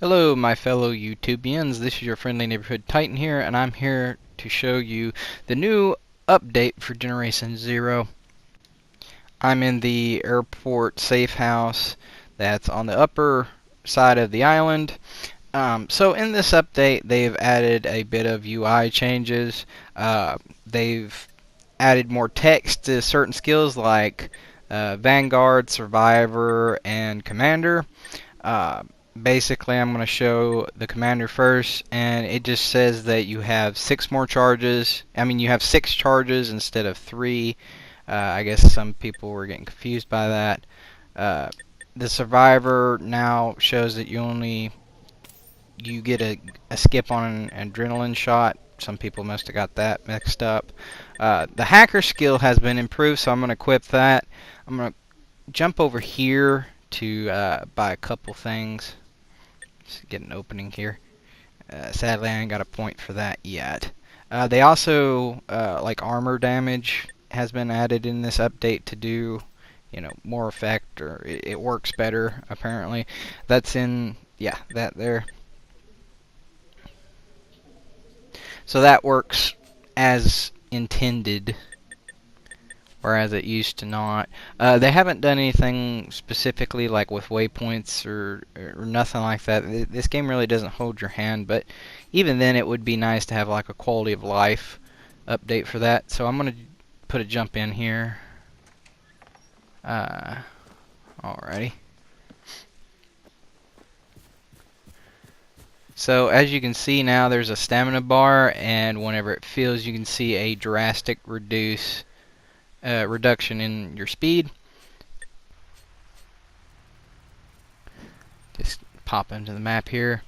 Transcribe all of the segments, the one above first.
Hello my fellow YouTubians, this is your friendly neighborhood Titan here, and I'm here to show you the new update for Generation Zero. I'm in the airport safe house that's on the upper side of the island. So in this update they've added a bit of UI changes. They've added more text to certain skills like Vanguard, Survivor, and Commander. Basically, I'm going to show the commander first, and it just says that you have 6 more charges. You have 6 charges instead of 3. I guess some people were getting confused by that. The survivor now shows that you get a skip on an adrenaline shot. Some people must have got that mixed up. The hacker skill has been improved, so I'm going to equip that. I'm going to jump over here to buy a couple things. Just get an opening here. Sadly, I ain't got a point for that yet. They also, like armor damage has been added in this update to do, more effect, or it works better, apparently. That's in, yeah, that there. So that works as intended, whereas it used to not. They haven't done anything specifically like with waypoints or nothing like that. This game really doesn't hold your hand, but even then it would be nice to have like a quality of life update for that. So I'm going to put a jump in here. Alrighty. So as you can see now, there's a stamina bar, and whenever it fills, you can see a drastic reduction in your speed. Just pop into the map here.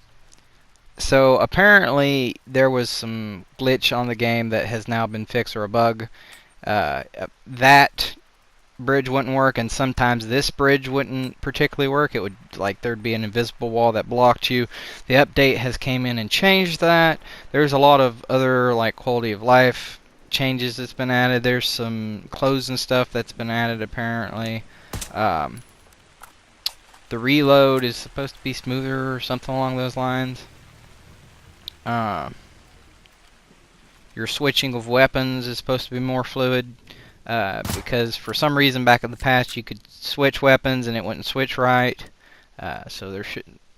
So apparently there was some glitch on the game that has now been fixed, or a bug. That bridge wouldn't work, and sometimes this bridge wouldn't particularly work. It would, like, there'd be an invisible wall that blocked you. The update has came in and changed that. There's a lot of other like quality of life changes that's been added. There's some clothes and stuff that's been added apparently. The reload is supposed to be smoother or something along those lines. Your switching of weapons is supposed to be more fluid, because for some reason back in the past you could switch weapons and it wouldn't switch right. So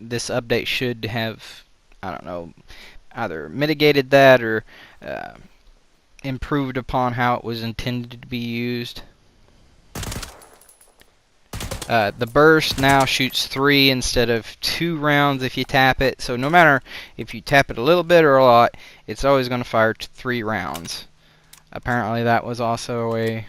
this update should have, I don't know, either mitigated that or improved upon how it was intended to be used. The burst now shoots 3 instead of 2 rounds if you tap it. So no matter if you tap it a little bit or a lot, it's always going to fire 3 rounds. Apparently that was also a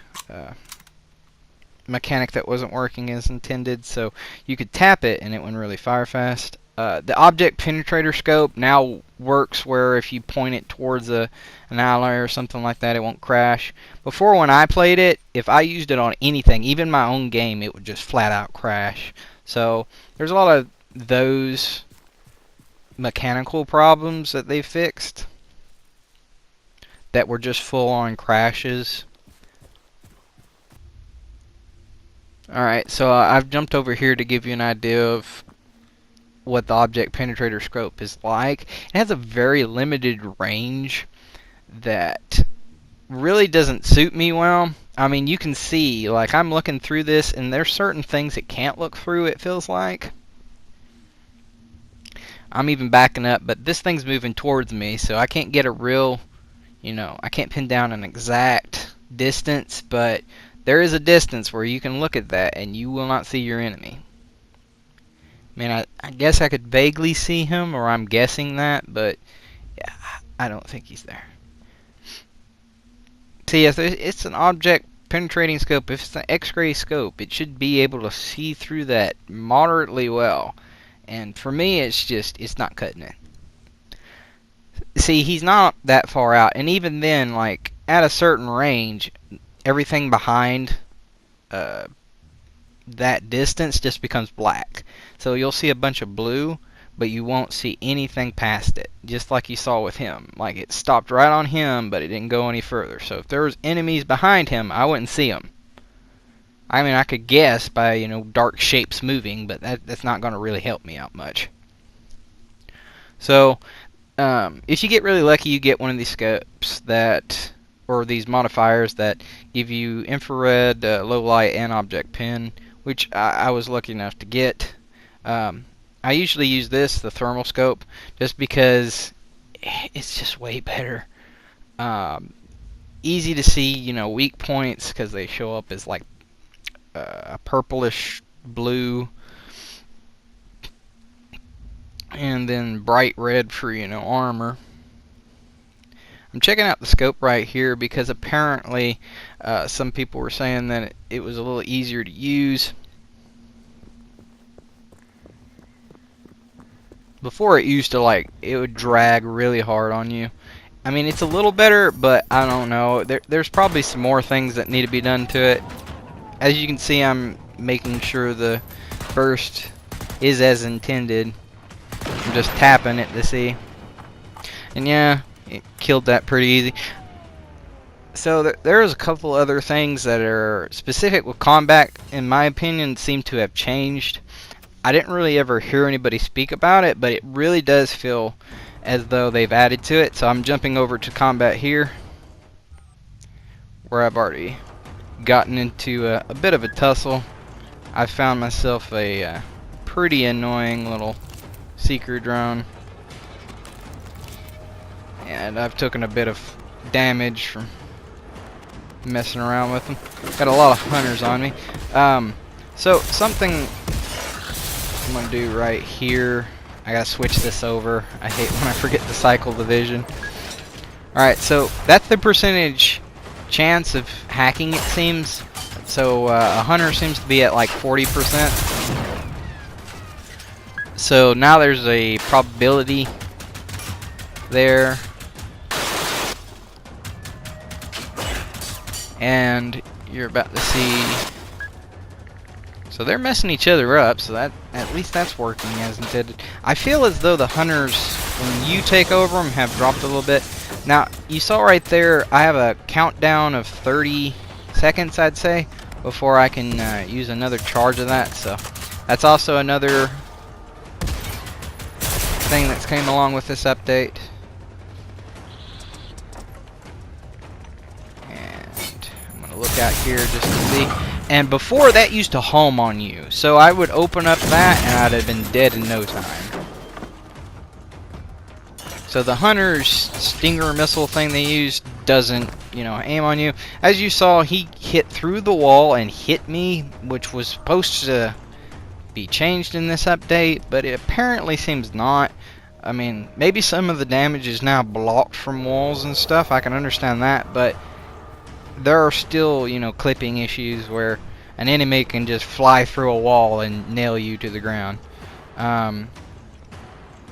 mechanic that wasn't working as intended, so you could tap it and it wouldn't really fire fast. The object penetrator scope now works where if you point it towards an ally or something like that, it won't crash. Before, when I played it, if I used it on anything, even my own game, it would just flat out crash. So there's a lot of those mechanical problems that they fixed that were just full-on crashes. Alright, so I've jumped over here to give you an idea of what the object penetrator scope is like. It has a very limited range that really doesn't suit me well. I mean, you can see, like, I'm looking through this and there's certain things it can't look through, it feels like. I'm even backing up, but this thing's moving towards me, so I can't get a real, I can't pin down an exact distance, but there is a distance where you can look at that and you will not see your enemy. I guess I could vaguely see him, or I'm guessing that, but yeah, I don't think he's there. See, if it's an object penetrating scope, if it's an X-ray scope, it should be able to see through that moderately well. And for me, it's not cutting it. See, he's not that far out, and even then, like, at a certain range, everything behind that distance just becomes black. So you'll see a bunch of blue, but you won't see anything past it, just like you saw with him. Like, it stopped right on him, but it didn't go any further. So if there was enemies behind him, I wouldn't see them. I could guess by, dark shapes moving, but that's not going to really help me out much. So if you get really lucky, you get one of these scopes that, or these modifiers that give you infrared, low light, and object pin, which I was lucky enough to get. I usually use the thermal scope, just because it's just way better. Easy to see, weak points because they show up as like a purplish blue, and then bright red for armor. I'm checking out the scope right here because apparently some people were saying that it was a little easier to use. Before, it used to it would drag really hard on you. I mean, it's a little better, but I don't know. There's probably some more things that need to be done to it. As you can see, I'm making sure the burst is as intended. I'm just tapping it to see. And yeah, it killed that pretty easy. So there's a couple other things that are specific with combat, in my opinion, seem to have changed. I didn't really ever hear anybody speak about it, but it really does feel as though they've added to it. So I'm jumping over to combat here, where I've already gotten into a bit of a tussle. I found myself a pretty annoying little seeker drone, and I've taken a bit of damage from messing around with them. Got a lot of hunters on me. So something I'm gonna do right here, I gotta switch this over. I hate when I forget to cycle the vision. Alright, so that's the percentage chance of hacking, it seems. So a hunter seems to be at like 40%. So now there's a probability there. And you're about to see. So they're messing each other up, so that at least that's working as intended. I feel as though the hunters, when you take over them, have dropped a little bit. Now, you saw right there, I have a countdown of 30 seconds, I'd say, before I can use another charge of that. So that's also another thing that's came along with this update. And I'm going to look out here just to see. And before, that used to home on you. So I would open up that and I'd have been dead in no time. So the hunter's stinger missile thing they used doesn't, aim on you. As you saw, he hit through the wall and hit me, which was supposed to be changed in this update, but it apparently seems not. I mean, maybe some of the damage is now blocked from walls and stuff. I can understand that, but there are still, clipping issues where an enemy can just fly through a wall and nail you to the ground.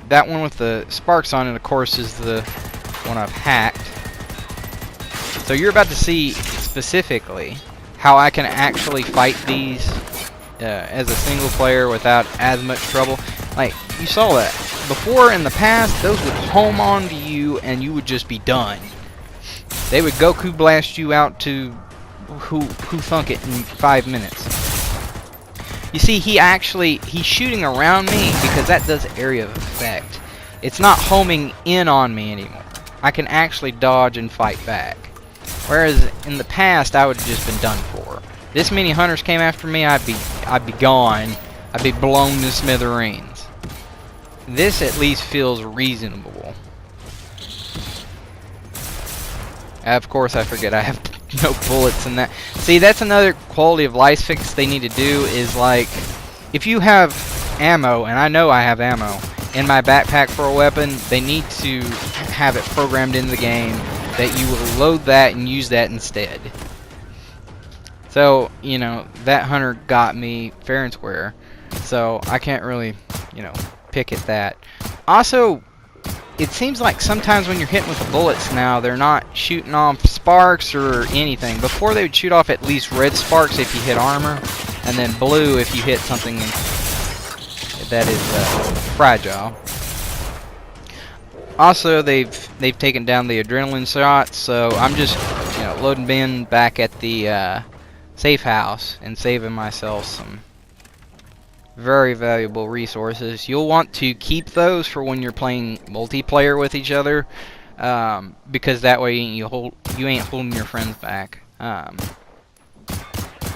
That one with the sparks on it, of course, is the one I've hacked. So you're about to see specifically how I can actually fight these as a single player without as much trouble. Like, you saw that. Before, in the past, those would home onto you and you would just be done. They would Goku blast you out to who thunk it in 5 minutes. You see, he's shooting around me because that does area of effect. It's not homing in on me anymore. I can actually dodge and fight back. Whereas in the past, I would have just been done for. This many hunters came after me, I'd be gone. I'd be blown to smithereens. This at least feels reasonable. Of course, I forget I have no bullets in that. See, that's another quality of life fix they need to do, is like, if you have ammo, and I know I have ammo, in my backpack for a weapon, they need to have it programmed in the game that you will load that and use that instead. So, that hunter got me fair and square, so I can't really, pick at that. Also, it seems like sometimes when you're hitting with the bullets now, they're not shooting off sparks or anything. Before, they would shoot off at least red sparks if you hit armor, and then blue if you hit something that is fragile. Also, they've taken down the adrenaline shots, so I'm just loading Ben back at the safe house and saving myself some Very valuable resources. You'll want to keep those for when you're playing multiplayer with each other, because that way you ain't holding your friends back. They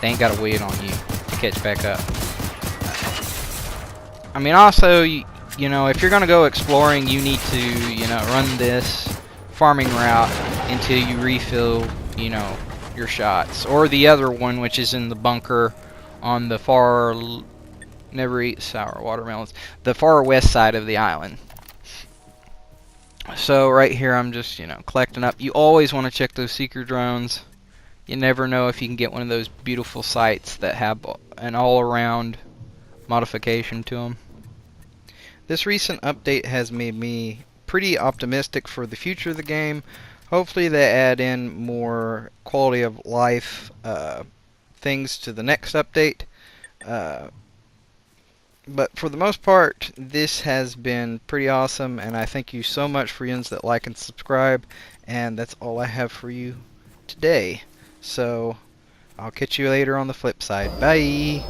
ain't gotta wait on you to catch back up. I mean, also, you know, if you're gonna go exploring, you need to, you know, run this farming route until you refill, you know, your shots. Or the other one, which is in the bunker on the far... Never eat sour watermelons. The far west side of the island. So right here I'm just, you know, collecting up. You always want to check those seeker drones. You never know if you can get one of those beautiful sites that have an all-around modification to them. This recent update has made me pretty optimistic for the future of the game. Hopefully they add in more quality of life things to the next update. But for the most part, this has been pretty awesome, and I thank you so much for yous that like and subscribe, and that's all I have for you today. So, I'll catch you later on the flip side. Bye!